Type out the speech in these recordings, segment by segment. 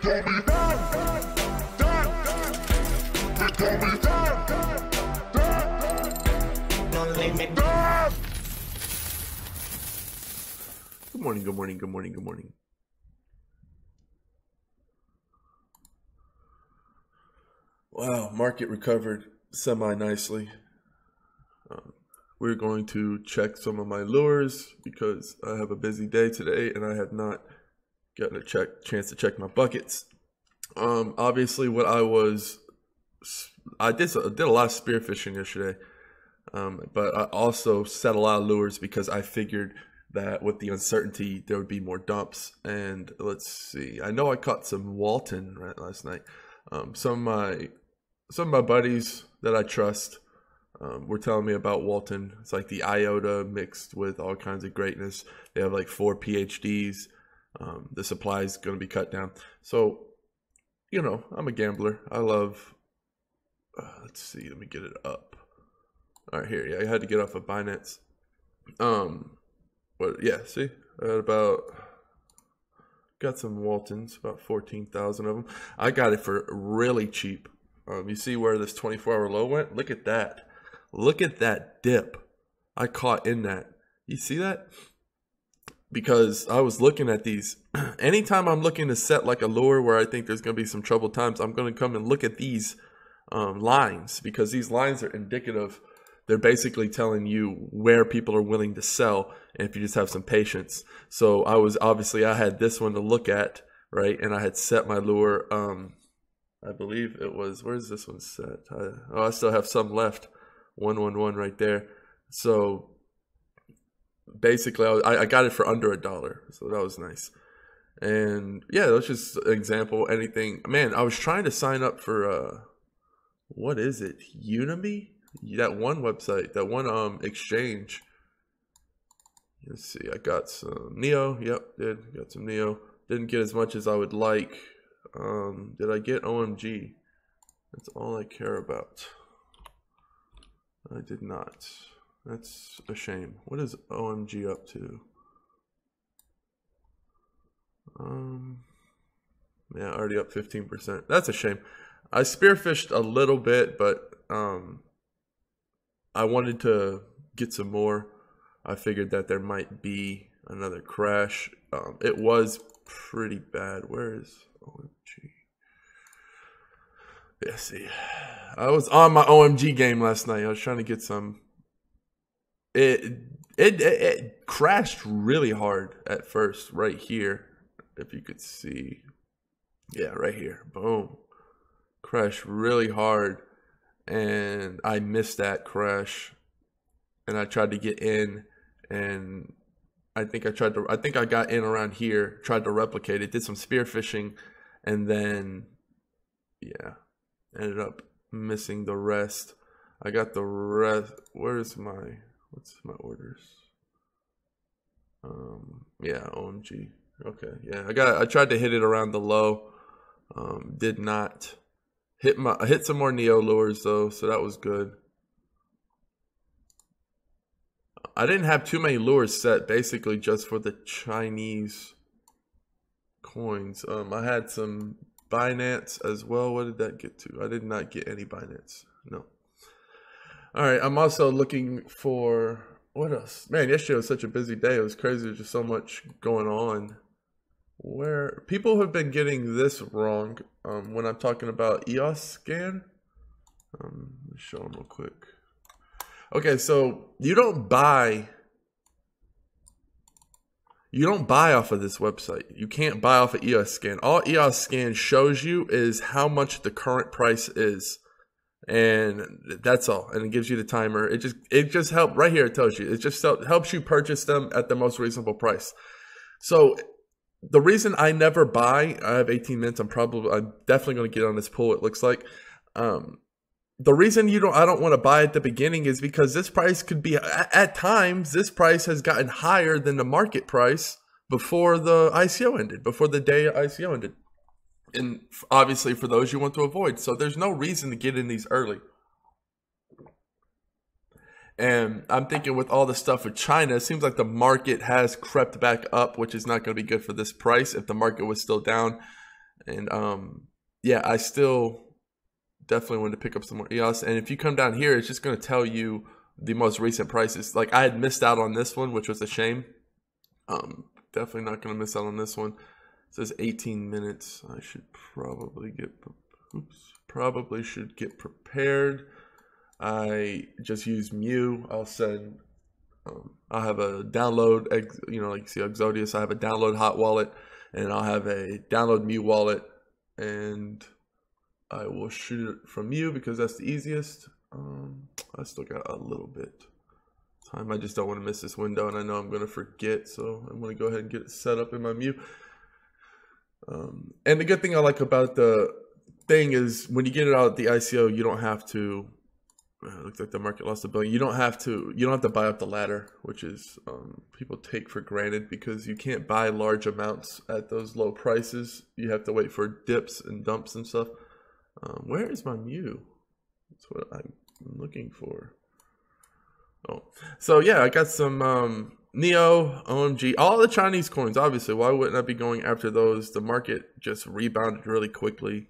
Good morning, good morning, good morning, good morning. Wow, market recovered semi-nicely. We're going to check some of my lures because I have a busy day today and I have not gotten a chance to check my buckets. Obviously, I did a lot of spearfishing yesterday, but I also set a lot of lures because I figured that with the uncertainty there would be more dumps. And let's see, I know I caught some Walton last night. Some of my buddies that I trust were telling me about Walton. It's like the iota mixed with all kinds of greatness. They have like 4 PhDs. The supply is going to be cut down. So, you know, I'm a gambler. I love, let's see, let me get it up. All right, here. Yeah, I had to get off of Binance. But yeah, see, got some Waltons, about 14,000 of them. I got it for really cheap. You see where this 24-hour low went? Look at that. Look at that dip. I caught in that. You see that? Because I was looking at these. Anytime I'm looking to set like a lure where I think there's going to be some troubled times, I'm going to come and look at these lines, because these lines are indicative. They're basically telling you where people are willing to sell, and if you just have some patience. So I had this one to look at, right? And I had set my lure. I believe it was, where's this one set? I still have some left. 111 right there. So basically I got it for under $1. So that was nice. And yeah, that's just an example. Anything, man, I was trying to sign up for what is it? Udemy? That one website, that one exchange. Let's see, I got some Neo. Yep, got some Neo. Didn't get as much as I would like. Did I get OMG? That's all I care about. I did not. That's a shame. What is OMG up to? Yeah, already up 15%. That's a shame. I spearfished a little bit, but I wanted to get some more. I figured that there might be another crash. It was pretty bad. Where is OMG? Yeah, see. I was on my OMG game last night. I was trying to get some. It crashed really hard at first, right here. If you could see. Yeah, right here. Boom. Crashed really hard. And I missed that crash. And I tried to get in, and I think I got in around here, tried to replicate it, did some spearfishing, and then yeah, ended up missing the rest. I got the rest. What's my orders? Yeah, OMG. Okay, yeah, I tried to hit it around the low. Did not I hit some more Neo lures though, so that was good. I didn't have too many lures set, basically just for the Chinese coins. I had some Binance as well. What did that get to? I did not get any Binance. No. All right, I'm also looking for, what else? Man, yesterday was such a busy day. It was crazy. There's just so much going on. Where people have been getting this wrong when I'm talking about Eosscan. Let me show them real quick. Okay, so you don't buy off of this website. You can't buy off of Eosscan. All Eosscan shows you is how much the current price is, and that's all. And it gives you the timer. It just helps right here. It tells you. It just helps you purchase them at the most reasonable price. So the reason I never buy, I have 18 minutes. I'm definitely going to get on this pool. It looks like. The reason I don't want to buy at the beginning is because this price could be, at times, this price has gotten higher than the market price before the ICO ended, before the day ICO ended. And obviously for those you want to avoid. So there's no reason to get in these early. And I'm thinking with all the stuff with China, it seems like the market has crept back up, which is not going to be good for this price. If the market was still down, And yeah, I still definitely want to pick up some more EOS. And if you come down here, it's just going to tell you the most recent prices. Like I had missed out on this one, which was a shame. Definitely not going to miss out on this one. It says 18 minutes. I should probably get, probably should get prepared. I just use Mew. I'll send, I'll have a download, you know, like you see Exodius, I have a download hot wallet, and I'll have a download Mew wallet, and I will shoot it from Mew because that's the easiest. I still got a little bit time. I just don't want to miss this window, and I know I'm going to forget, so I'm going to go ahead and get it set up in my Mew. And the good thing I like about the thing is when you get it out at the ICO, you don't have to. It looks like the market lost $1 billion. You don't have to buy up the ladder, which is people take for granted because you can't buy large amounts at those low prices. You have to wait for dips and dumps and stuff. Where is my Mew? That's what I'm looking for. Oh, so yeah, I got some Neo, OMG, all the Chinese coins. Obviously, why wouldn't I be going after those? The market just rebounded really quickly.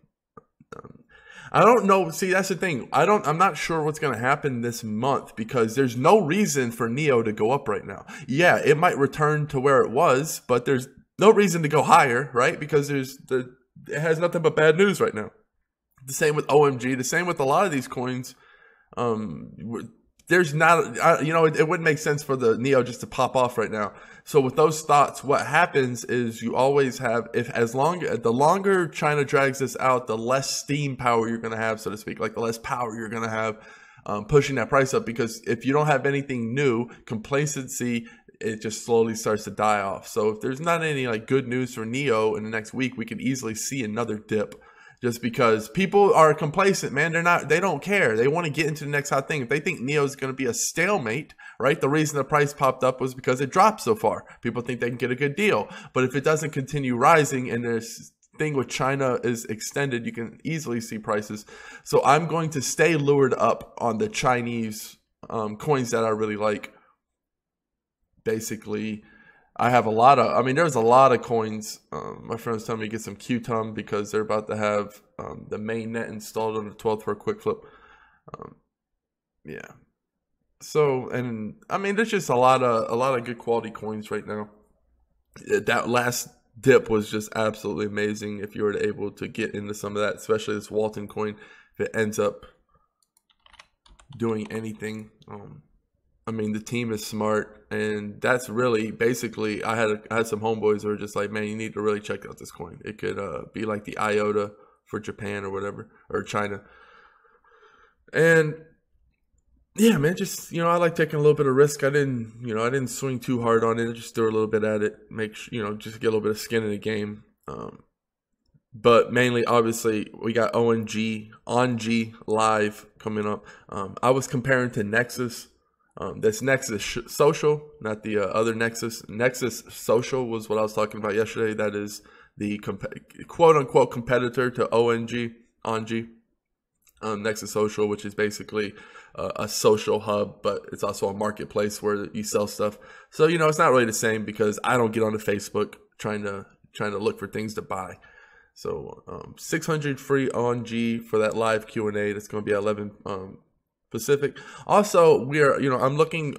I don't know. See, that's the thing. I'm not sure what's going to happen this month because there's no reason for Neo to go up right now. Yeah, it might return to where it was, but there's no reason to go higher, right? Because it has nothing but bad news right now. The same with OMG. The same with a lot of these coins. There's not, you know, it wouldn't make sense for the Neo just to pop off right now. So with those thoughts, what happens is you always have, the longer China drags this out, the less steam power you're going to have, so to speak, like the less power you're going to have pushing that price up. Because if you don't have anything new, complacency, it just slowly starts to die off. So if there's not any like good news for Neo in the next week, we could easily see another dip. Just because people are complacent, man. They don't care. They want to get into the next hot thing. If they think Neo is going to be a stalemate, right? The reason the price popped up was because it dropped so far. People think they can get a good deal. But if it doesn't continue rising and this thing with China is extended, you can easily see prices. So I'm going to stay lured up on the Chinese coins that I really like. Basically, I have a lot of, there's a lot of coins. My friend was telling me to get some QTUM because they're about to have the mainnet installed on the 12th for a quick flip. Yeah. So, and there's just a lot of good quality coins right now. That last dip was just absolutely amazing. If you were able to get into some of that, especially this Walton coin, if it ends up doing anything, the team is smart, and that's really basically. I had some homeboys who were just like, man, you need to really check out this coin. It could be like the IOTA for Japan or whatever, or China. And yeah, man, just I like taking a little bit of risk. I didn't swing too hard on it. I just threw a little bit at it, just get a little bit of skin in the game. But mainly, obviously, we got ONG live coming up. I was comparing to Nexus. That's Nexus Social, not the other Nexus. Nexus Social was what I was talking about yesterday. That is the quote-unquote competitor to ONG. Nexus Social, which is basically a social hub, but it's also a marketplace where you sell stuff. So, it's not really the same because I don't get onto Facebook trying to look for things to buy. So 600 free ONG for that live Q&A. That's going to be at 11 Pacific. Also, I'm looking,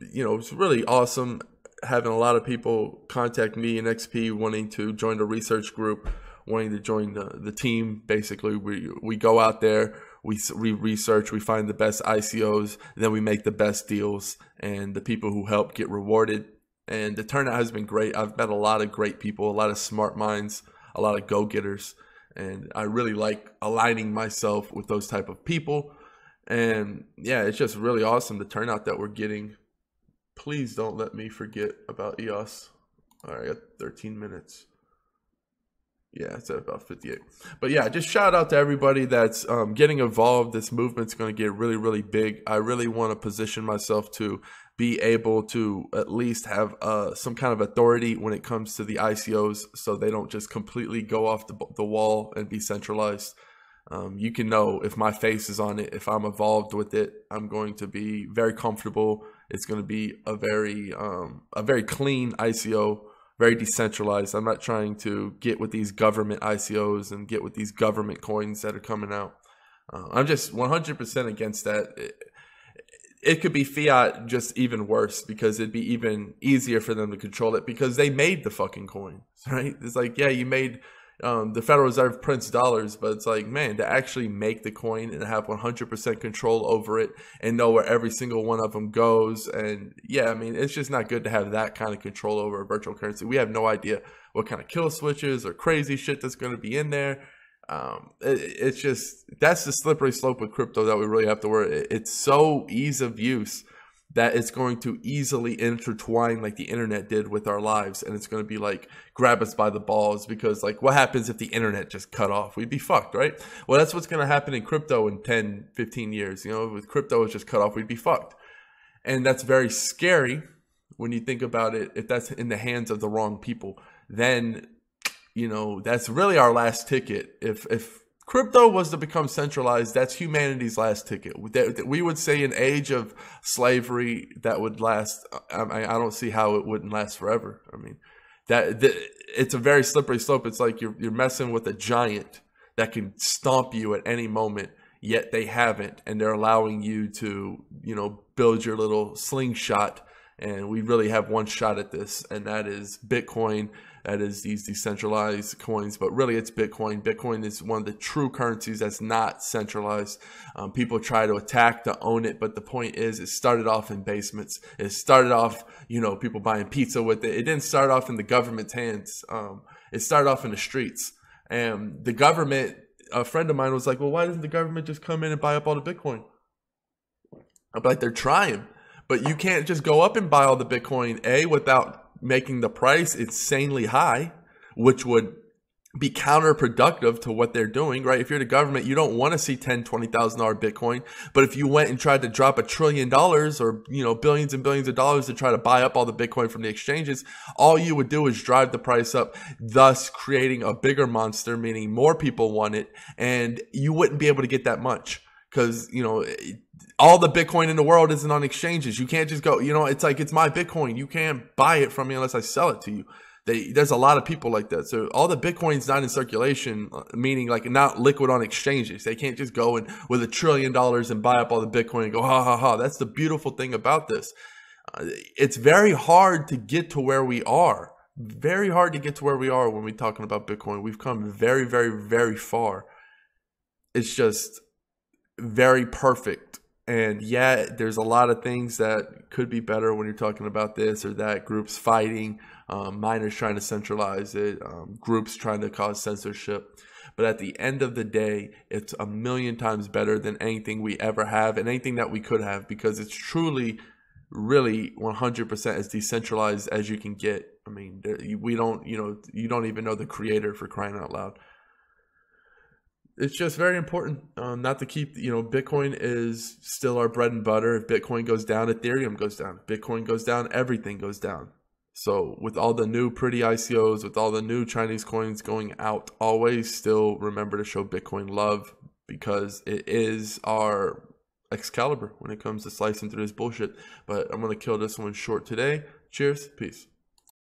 it's really awesome having a lot of people contact me and XP wanting to join the research group, wanting to join the team. Basically, we go out there, we research, we find the best ICOs, then we make the best deals, and the people who help get rewarded. And the turnout has been great. I've met a lot of great people, a lot of smart minds, a lot of go-getters, and I really like aligning myself with those type of people. And yeah, it's just really awesome the turnout that we're getting. Please don't let me forget about EOS. All right, I got 13 minutes. Yeah, it's at about 58. But yeah, just shout out to everybody that's getting involved. This movement's going to get really, really big. I really want to position myself to be able to at least have some kind of authority when it comes to the ICOs, so they don't just completely go off the wall and be centralized. You can know if my face is on it, if I'm involved with it, I'm going to be very comfortable. It's going to be a very clean ICO, very decentralized. I'm not trying to get with these government ICOs and get with these government coins that are coming out. I'm just 100% against that. It could be fiat, just even worse, because it'd be even easier for them to control it because they made the fucking coin, right? It's like, yeah, you made the Federal Reserve prints dollars, but it's like, man, to actually make the coin and have 100% control over it and know where every single one of them goes. And yeah, I mean, it's just not good to have that kind of control over a virtual currency. We have no idea what kind of kill switches or crazy shit that's going to be in there. It's just, that's the slippery slope with crypto that we really have to worry. It's so ease of use that it's going to easily intertwine like the internet did with our lives, and it's going to be like grab us by the balls, because like what happens if the internet just cut off? We'd be fucked, right? Well, that's what's going to happen in crypto in 10, 15 years. You know, with crypto it's just cut off, we'd be fucked. And that's very scary when you think about it. If that's in the hands of the wrong people, then you know, that's really our last ticket. If crypto was to become centralized, that's humanity's last ticket. We would say an age of slavery that would last. I don't see how it wouldn't last forever. I mean, it's a very slippery slope. It's like you're messing with a giant that can stomp you at any moment, yet they haven't, and they're allowing you to, you know, build your little slingshot. And we really have one shot at this, and that is Bitcoin. That is these decentralized coins, but really it's Bitcoin. Bitcoin is one of the true currencies that's not centralized. People try to attack to own it, but the point is it started off in basements. It started off, you know, people buying pizza with it. It didn't start off in the government's hands. It started off in the streets. And the government, a friend of mine was like, well, why doesn't the government just come in and buy up all the Bitcoin? I'm like, they're trying. But you can't just go up and buy all the Bitcoin, without making the price insanely high, which would be counterproductive to what they're doing, right? If you're the government, you don't want to see $10,000, $20,000 Bitcoin. But if you went and tried to drop $1 trillion or, you know, billions and billions of dollars to try to buy up all the Bitcoin from the exchanges, all you would do is drive the price up, thus creating a bigger monster, meaning more people want it. And you wouldn't be able to get that much because, you know, all the Bitcoin in the world isn't on exchanges. You can't just go, you know, it's like, it's my Bitcoin. You can't buy it from me unless I sell it to you. There's a lot of people like that. So all the Bitcoin's not in circulation, meaning like not liquid on exchanges. They can't just go in with $1 trillion and buy up all the Bitcoin and go, ha, ha, ha. That's the beautiful thing about this. It's very hard to get to where we are. Very hard to get to where we are when we're talking about Bitcoin. We've come very, very, very far. It's just very perfect. And yeah, there's a lot of things that could be better when you're talking about this or that. Groups fighting, miners trying to centralize it, groups trying to cause censorship. But at the end of the day, it's a million times better than anything we ever have and anything that we could have, because it's truly, really 100% as decentralized as you can get. I mean, we don't, you know, you don't even know the creator, for crying out loud. It's just very important not to keep, you know, Bitcoin is still our bread and butter. If Bitcoin goes down, Ethereum goes down. If Bitcoin goes down, everything goes down. So with all the new pretty ICOs, with all the new Chinese coins going out, always still remember to show Bitcoin love, because it is our Excalibur when it comes to slicing through this bullshit. But I'm going to kill this one short today. Cheers. Peace.